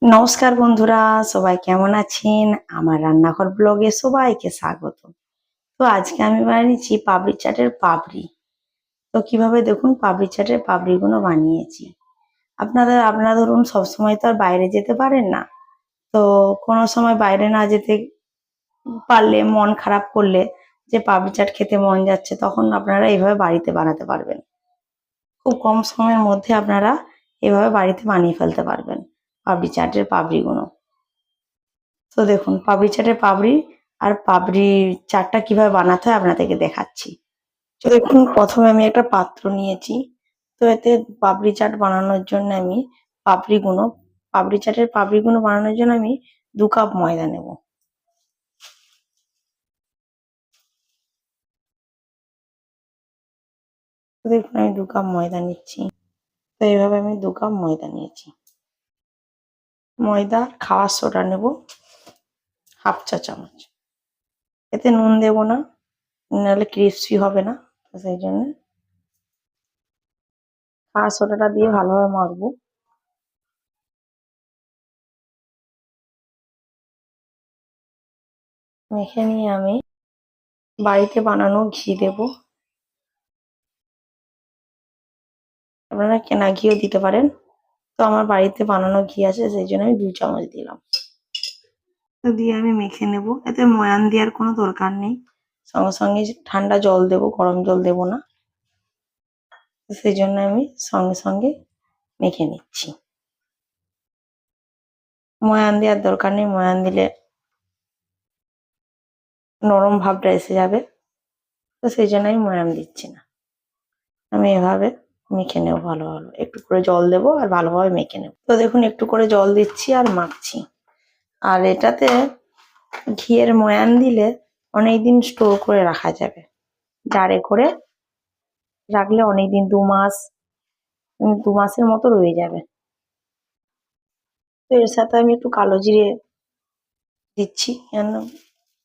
নমস্কার বন্ধুরা, সবাই কেমন আছেন? আমার রান্নাঘর ব্লগে সবাইকে স্বাগত। তো আজকে আমি বানিয়েছি পাপড়ি চাটের পাপড়ি। তো কিভাবে দেখুন পাপড়ি চাটের পাপড়িগুলো বানিয়েছি। আপনারা ধরুন সবসময় তো আর বাইরে যেতে পারেন না। তো কোনো সময় বাইরে না যেতে পারলে, মন খারাপ করলে, যে পাপড়ি চাট খেতে মন যাচ্ছে, তখন আপনারা এইভাবে বাড়িতে বানাতে পারবেন। খুব কম সময়ের মধ্যে আপনারা এভাবে বাড়িতে বানিয়ে ফেলতে পারবেন পাপড়ি চাটের পাপড়িগুলো। তো দেখুন পাপড়ি চাটের পাপড়ি আর পাপড়ি চাটটা কিভাবে বানাতে হয় আপনাদেরকে দেখাচ্ছি। তো দেখুন প্রথমে আমি একটা পাত্র নিয়েছি। তো এতে পাপড়ি চাট বানানোর জন্য আমি পাপড়িগুলো পাপড়ি চাটের পাপড়িগুলো বানানোর জন্য আমি 2 কাপ ময়দা নেব। তো দেখুন আমি 2 কাপ ময়দা নিচ্ছি। তো এইভাবে আমি 2 কাপ ময়দা নিয়েছি। ময়দা আর খাওয়ার সোডা নেব হাফ চা চামচ। এতে নুন দেব না, নাহলে ক্রিস্পি হবে না। তো সেই জন্য খাওয়ার সোডাটা দিয়ে ভালোভাবে মাখবো। মেখে নিয়ে আমি বাড়িতে বানানো ঘি দেব। আপনারা কেনা ঘিও দিতে পারেন। তো আমার বাড়িতে বানানো ঘি আছে, সেই জন্য আমি 2 চামচ দিলাম। তো দিয়ে আমি মেখে নেব। এতে ময়ান দেওয়ার কোনো দরকার নেই। সঙ্গে সঙ্গে ঠান্ডা জল দেব, গরম জল দেব না। সেই জন্য আমি সঙ্গে সঙ্গে মেখে নিচ্ছি। ময়ান দেওয়ার দরকার নেই, ময়ান দিলে নরম ভাবটা এসে যাবে। তো সেই জন্য আমি ময়ান দিচ্ছি না। আমি এভাবে মেখে নেব ভালো। একটু করে জল দেব আর ভালোভাবে মেখে নেব। তো দেখুন একটু করে জল দিচ্ছি আর মাখছি। আর এটাতে ঘিয়ের ময়ান দিলে অনেকদিন স্টোর করে রাখা যাবে। জারে করে রাখলে অনেকদিন 2 মাস 2 মাসের মতো রয়ে যাবে। তো এর সাথে আমি একটু কালো জিরে দিচ্ছি, কেন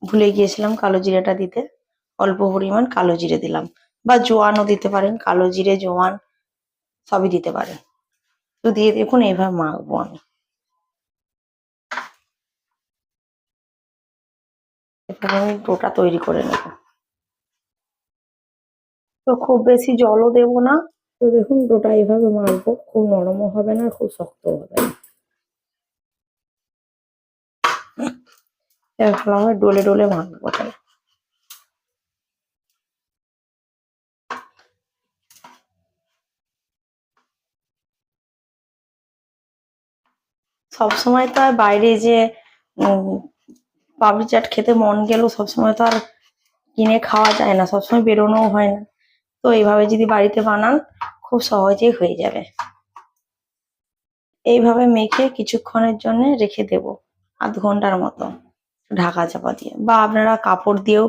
ভুলে গিয়েছিলাম কালো জিরেটা দিতে। অল্প পরিমাণ কালো জিরে দিলাম, বা জোয়ানও দিতে পারেন। কালো জিরে, জোয়ান সবই দিতে পারেন। তো দিয়ে দেখুন এইভাবে মাখবো আমি। এরপরে আমি ডোটা তৈরি করে নেব। তো খুব বেশি জলও দেব না। তো দেখুন ডোটা এইভাবে মাখবো, খুব নরমও হবে না, খুব শক্তও হবে না। ভালোভাবে ডলে ডলে মাখবো তাই। সবসময় তো আর বাইরে যে উম, পাপড়ি চাট খেতে মন গেলেও সবসময় তো আর কিনে খাওয়া যায় না, সবসময় বেরোনোও হয় না। তো এইভাবে যদি বাড়িতে বানান খুব সহজেই হয়ে যাবে। এইভাবে মেখে কিছুক্ষণের জন্য রেখে দেব, আধ ঘন্টার মতো ঢাকা চাপা দিয়ে, বা আপনারা কাপড় দিয়েও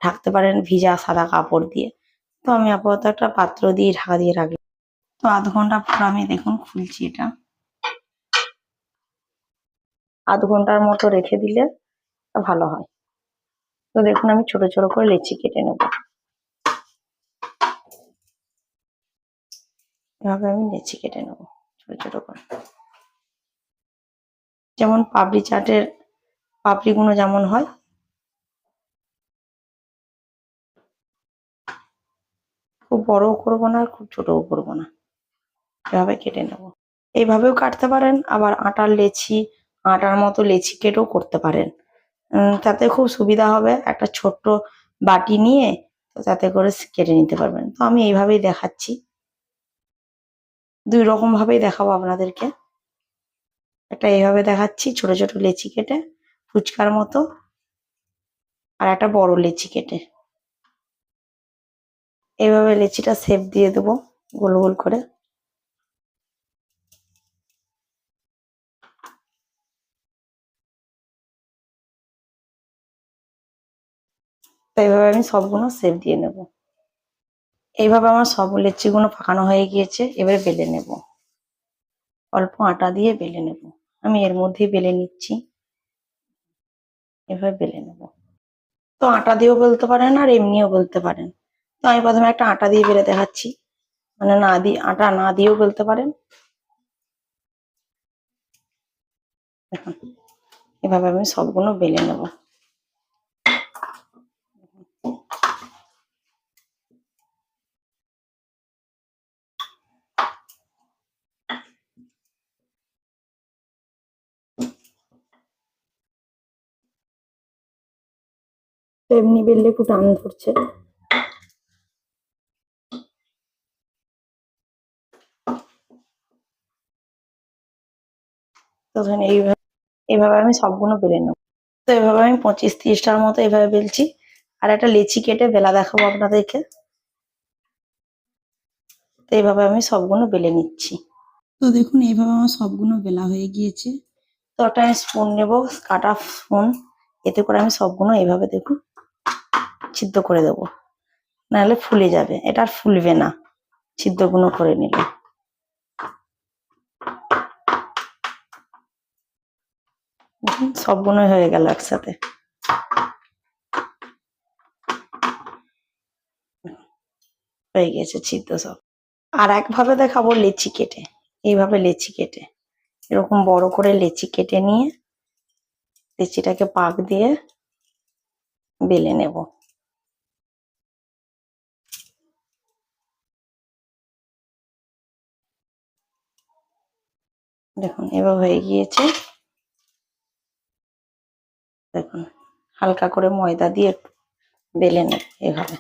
ঢাকতে পারেন, ভিজা সাদা কাপড় দিয়ে। তো আমি আপাতত একটা পাত্র দিয়ে ঢাকা দিয়ে রাখলাম। তো আধ ঘন্টা পর আমি দেখুন খুলছি এটা। আধ ঘন্টার মতো রেখে দিলে ভালো হয়। তো দেখুন আমি ছোট ছোট করে লেচি কেটে নেব। এভাবে আমি লেচি কেটে নেব ছোট ছোট করে, যেমন পাপড়ি চাটের পাপড়িগুলো যেমন হয়। খুব বড়ও করবো না আর খুব ছোটও করবো না, এভাবে কেটে নেব। এইভাবেও কাটতে পারেন, আবার আটার মতো লেচি কেটেও করতে পারেন। তাতে খুব সুবিধা হবে। একটা ছোট্ট বাটি নিয়ে তো তাতে করে কেটে নিতে পারবেন। তো আমি এইভাবেই দেখাচ্ছি, 2 রকম ভাবেই দেখাবো আপনাদেরকে। একটা এইভাবে দেখাচ্ছি ছোট ছোট লেচি কেটে ফুচকার মতো, আর একটা বড় লেচি কেটে। এইভাবে লেচিটা শেপ দিয়ে দেবো গোল গোল করে। তো এইভাবে আমি সবগুলো শেপ দিয়ে নেব। এইভাবে আমার সব লেচিগুলো পাকানো হয়ে গিয়েছে। এবারে বেলে নেব, অল্প আটা দিয়ে বেলে নেব। আমি এর মধ্যেই বেলে নিচ্ছি, এভাবে বেলে নেব। তো আটা দিয়েও বলতে পারেন আর এমনিও বলতে পারেন। তো আমি প্রথমে একটা আটা দিয়ে বেলে দেখাচ্ছি, মানে আটা না দিয়েও বলতে পারেন। দেখুন এভাবে আমি সবগুলো বেলে নেব। এমনি বেললে একটু টান ধরছে। তো ধরুন এইভাবে আমি সবগুলো বেলে নেব। তো এভাবে আমি 25-30টার মতো এভাবে বেলছি। আর একটা লেচি কেটে বেলা দেখাবো আপনাদেরকে। তো এইভাবে আমি সবগুলো বেলে নিচ্ছি। তো দেখুন এইভাবে আমার সবগুলো বেলা হয়ে গিয়েছে। তো একটা আমি স্পুন নেব, কাটা স্পুন, এতে করে আমি সবগুলো এইভাবে দেখুন ছিদ্র করে দেবো, নাহলে ফুলে যাবে। এটা আর ফুলবে না ছিদ্রগুলো করে নিলে। দেখুন সবগুলোই হয়ে গেল একসাথে। হয়ে গেছে ছিদ্র সব। আর একভাবে দেখাবো লেচি কেটে। এইভাবে লেচি কেটে এরকম বড় করে লেচি কেটে নিয়ে লেচিটাকে পাক দিয়ে বেলে নেব। দেখুন এবার হয়ে গিয়েছে। দেখুন হালকা করে ময়দা দিয়ে একটু বেলে নেব এভাবে।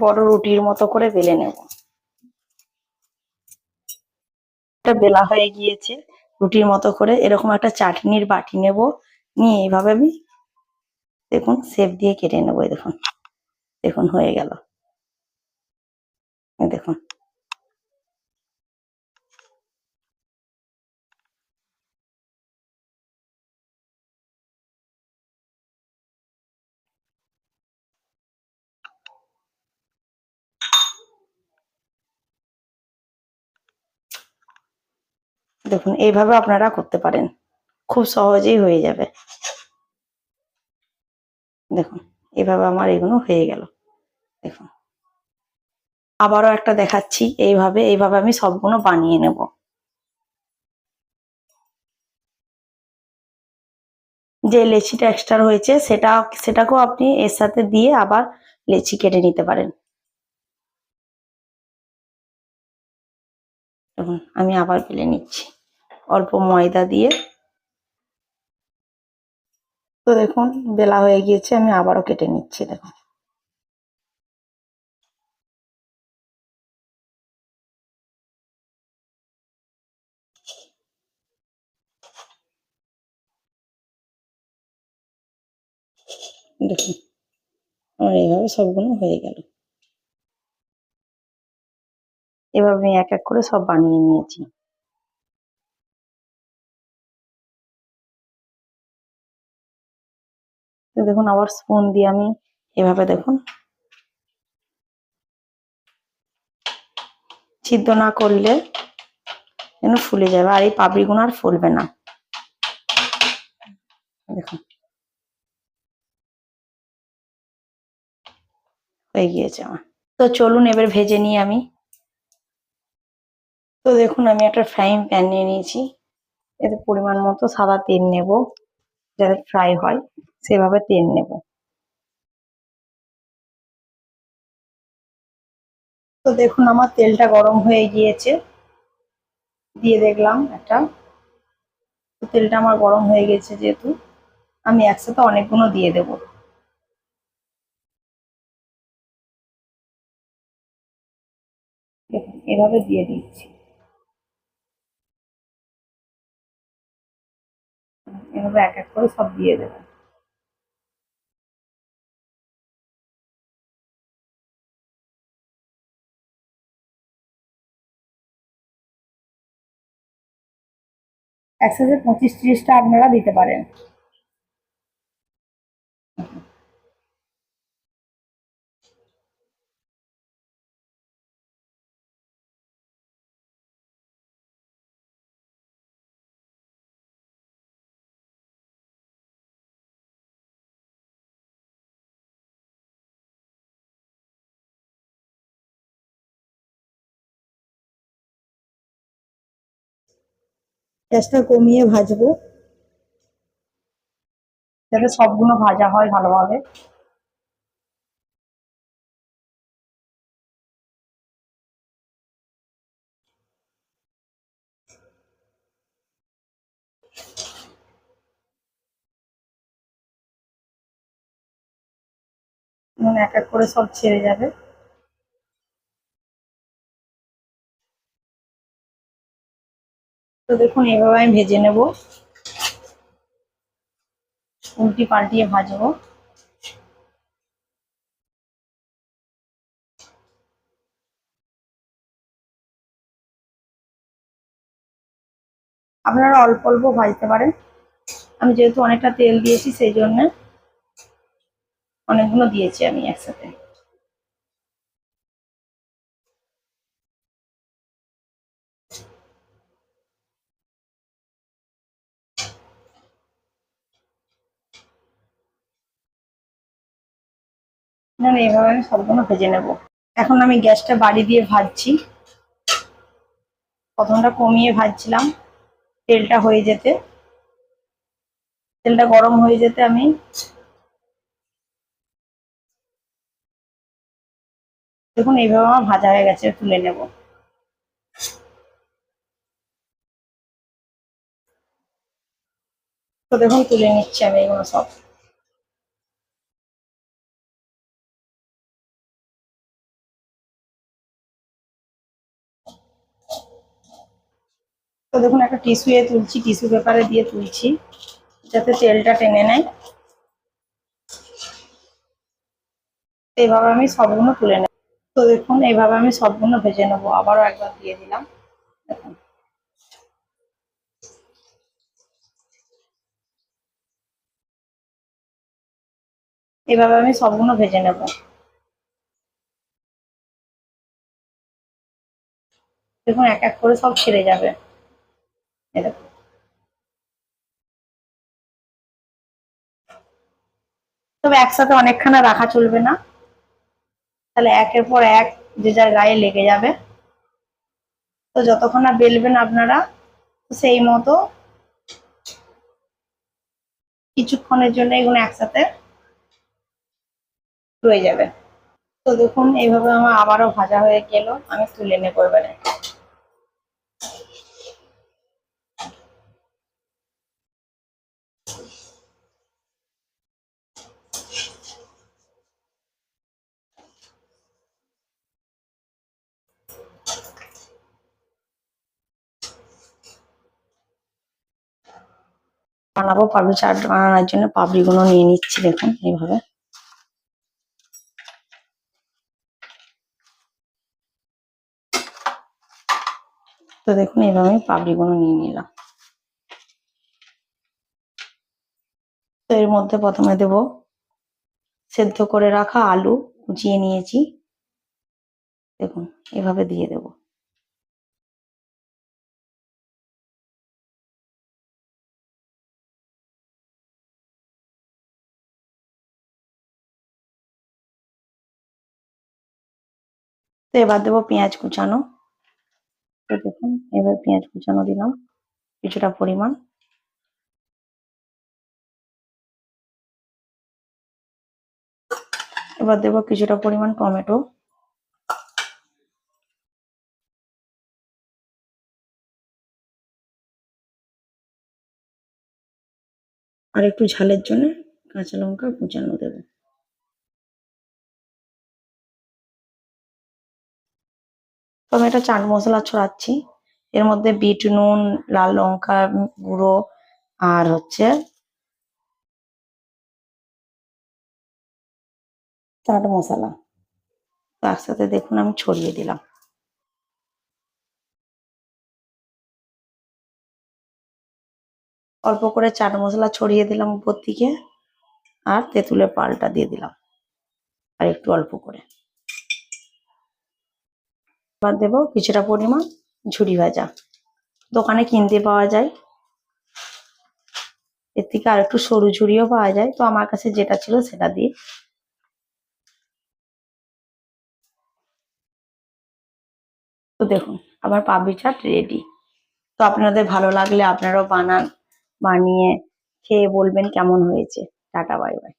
বড় রুটির মতো করে বেলে নেব। এটা বেলা হয়ে গিয়েছে রুটির মতো করে। এরকম একটা চাটনির বাটি নেব, নিয়ে এইভাবে আমি দেখুন শেপ দিয়ে কেটে নেবো। দেখুন দেখুন হয়ে গেল। দেখুন দেখুন এইভাবে আপনারা করতে পারেন, খুব সহজেই হয়ে যাবে। দেখুন এভাবে আমার এগুলো হয়ে গেল। দেখুন আবারও একটা দেখাচ্ছি। এইভাবে আমি সবগুলো বানিয়ে নেব। যে লেচিটা এক্সট্রা হয়েছে সেটাকেও আপনি এর সাথে দিয়ে আবার লেচি কেটে নিতে পারেন। দেখুন আমি আবার বেলে নিচ্ছি অল্প ময়দা দিয়ে। তো দেখুন বেলা হয়ে গিয়েছে, আমি আবারও কেটে নিচ্ছি। দেখুন দেখুন আমার এইভাবে সবগুলো হয়ে গেল। এভাবে আমি এক এক করে সব বানিয়ে নিয়েছি। তো দেখুন আবার স্পুন দিয়ে আমি এভাবে দেখুন ছিদ্র না করলে যেন ফুলে যাবে, আর এই পাপড়িগুলো আর ফুলবে না। দেখুন হয়ে গিয়েছে আমার। তো চলুন এবার ভেজে নিই আমি। তো দেখুন আমি একটা ফ্রাইং প্যান নিয়ে নিয়েছি। এতে পরিমাণ মতো সাদা তেল নেব, যাতে ফ্রাই হয় সেভাবে তেল নেব। তো দেখুন আমার তেলটা গরম হয়ে গিয়েছে, দিয়ে দেখলাম একটা। তো তেলটা আমার গরম হয়ে গেছে যেহেতু, আমি একসাথে অনেকগুলো দিয়ে দেব। দেখুন এভাবে দিয়ে দিচ্ছি। এভাবে এক এক করে সব দিয়ে দেবো। একসাথে 25-30টা আপনারা দিতে পারেন। গ্যাসটা কমিয়ে ভাজবো যাতে সবগুলো ভাজা হয় ভালোভাবে। এক এক করে সব ছেড়ে যাবে। তো দেখুন এভাবে আমি ভেজে নেব, উল্টি পাল্টিয়ে ভাজবো। আপনারা অল্প অল্প ভাজতে পারেন, আমি যেহেতু অনেকটা তেল দিয়েছি সেই জন্য অনেকগুলো দিয়েছি আমি একসাথে। এইভাবে আমি সবগুলো ভেজে নেব। এখন আমি গ্যাসটা বাড়ি দিয়ে ভাজছি, প্রথমটা কমিয়ে ভাজছিলাম। তেলটা হয়ে যেতে, তেলটা গরম হয়ে যেতে আমি দেখুন এইভাবে আমার ভাজা হয়ে গেছে, তুলে নেব। তো দেখুন তুলে নিচ্ছি আমি এগুলো সব। তো দেখুন একটা টিস্যুয়ে তুলছি, টিস্যু পেপারে দিয়ে তুলছি যাতে তেলটা টেনে নেয়। এইভাবে আমি সবগুলো তুলে নেব। তো দেখুন এইভাবে আমি সবগুলো ভেজে নেবো, আবারও একবার দিয়ে দিলাম। দেখুন এইভাবে আমি সবগুলো ভেজে নেব। দেখুন এক এক করে সব ছেড়ে যাবে। এই দেখুন। তবে একসাথে অনেকখানা রাখা চলবে না, তাহলে একের পর এক যে যার গায়ে লেগে যাবে। তো যতক্ষণ না বেলবেন আপনারা, সেই মতো কিছুক্ষণের জন্য এগুলো একসাথে রয়ে যাবে। তো দেখুন এইভাবে আমার আবারও ভাজা হয়ে গেল, আমি তুলে নেবো এবারে। বানাবো পাপড়ি চাট, বানানোর জন্য পাপড়িগুলো নিয়ে নিচ্ছি দেখুন এইভাবে। তো দেখুন এইভাবে আমি পাপড়িগুলো নিয়ে নিলাম। তো এর মধ্যে প্রথমে দেব সেদ্ধ করে রাখা আলু, কুচিয়ে নিয়েছি, দেখুন এভাবে দিয়ে দেব। তো এবার দেবো পেঁয়াজ কুচানো। তো দেখুন এবার পেঁয়াজ কুচানো দিলাম কিছুটা পরিমাণ। এবার দেবো কিছুটা পরিমাণ টমেটো। আর একটু ঝালের জন্য কাঁচা লঙ্কা কুচানো দেবো। তো আমি একটা চাট মশলা ছড়াচ্ছি, এর মধ্যে বিট নুন, লাল লঙ্কা গুঁড়ো আর হচ্ছে চাট মশলা, তার সাথে দেখুন আমি ছড়িয়ে দিলাম। অল্প করে চাট মশলা ছড়িয়ে দিলাম উপর থেকে, আর তেঁতুলের পালটা দিয়ে দিলাম আর একটু অল্প করে। এবার দেবো কিছুটা পরিমাণ ঝুরি ভাজা, দোকানে কিনতে পাওয়া যায়। এর থেকে আর একটু সরু ঝুড়িও পাওয়া যায়, তো আমার কাছে যেটা ছিল সেটা দিয়ে। তো দেখুন আমার পাপড়ি চাট রেডি। তো আপনাদের ভালো লাগলে আপনারাও বানান, বানিয়ে খেয়ে বলবেন কেমন হয়েছে। Tata, bye bye.